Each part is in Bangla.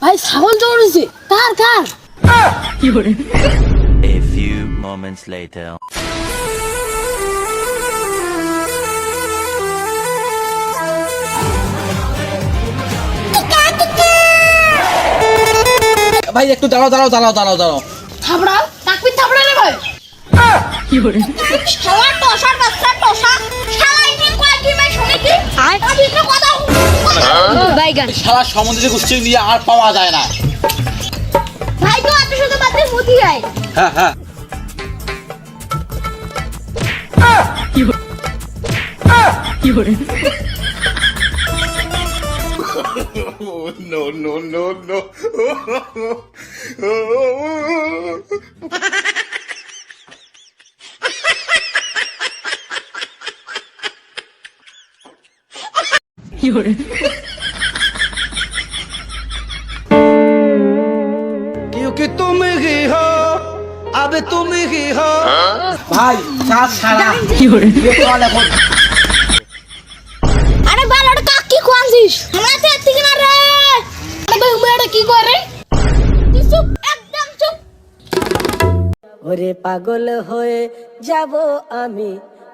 ভাই ছাগল দৌড়েছে কার কার? A few moments later. ভাই একটু দাঁড়াও। থাবড়া তাকবি থাবড়া রে ভাই। শালা টসার বাচ্চা টসা শালা কি কয় কি ভাই শুনে কি? আমি তো কথা বাইগান শালা সমুদ্রের গোষ্ঠী নিয়ে আর পাওয়া যায় না। ভাই তো আপনি শুধু বাতে মুদি আয়। হ্যাঁ क्योंकि तुम ही हो अब तुम ही हो। ভাই কাজ ছাড়া আরে বালড় কাক কি কোয়াছিস? আমাতে ঠিক না রে। আরে ভাই উমেড়া কি করে? তুই চুপ একদম চুপ। ওরে পাগল হয়ে যাব আমি,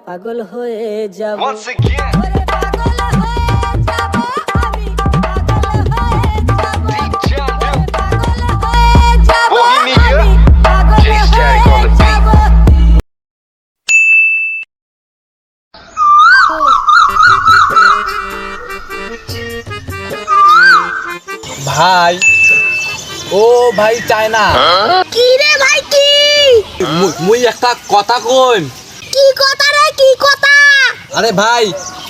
পাগল হয়ে যাব। Once again, ওরে পাগল হয়ে যাব আমি, পাগল হয়ে যাব। John ওরে পাগল হয়ে যাব Bohemia, আমি, পাগল DJ হয়ে on the beat. যাব। ভাই ও ভাই চায় না কি রে ভাই কি? মুই একটা কথা কইম। কি কথা রে কি কথা? আরে ভাই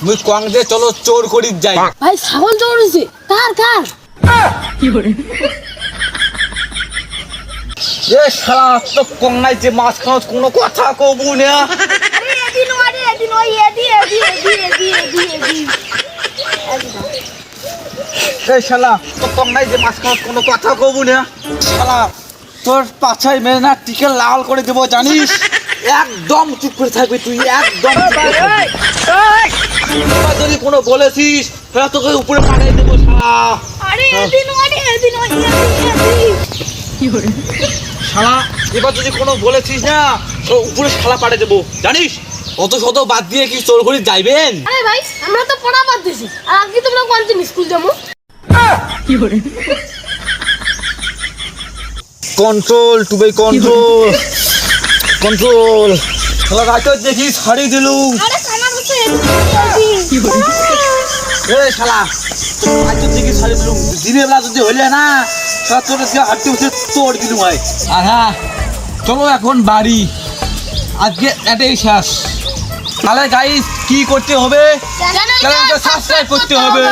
মুই কংগ্রেস চলো চোর করি যাই। ভাই ছাগল দৌড়েছে কার কার? এ শালা তো কংগ্রেস যে মাছ খাওয়া কোনো কথা কবু না। আরে এদিন ওই এদি। এ শালা তো কংগ্রেস যে মাছ খাওয়া কোনো কথা কবু না। শালা তোর পাছায় মেরে না টিকে লাল করে দেবো জানিস। একদম চুপ করে থাকবি তুই একদম চুপ করে থাকবি। এবার যদি কোনো বলেছিস তাহলে তোকে উপরে পাঠিয়ে দেবো শালা। আরে এদিন ওই এদি। শালা এবার যদি কোনো বলেছিস না তো উপরে শালা পাঠিয়ে দেবো জানিস। অত শত বাদ দিয়ে কি চোর করে যাইবেন? আরে ভাই আমরা তো পড়া বাদ দিছি। আর আজকে তোমরা কোন দিন স্কুল যাবো? কন্ট্রোল টু বাই কন্ট্রোল শালা রাতে দেখি ছাড়ি দিলু। আরে কানা বসে এ শালা রাতে দেখি ছাড়ি দিলু দিনের বেলা যদি হইলে না শালা তোর হাঁটতে বসে তোড় দিলু ভাই। আর হ্যাঁ চলো এখন বাড়ি, আজকে এটাই শেষ। তাহলে গাইস কি করতে হবে? চ্যানেলকে সাবস্ক্রাইব করতে হবে।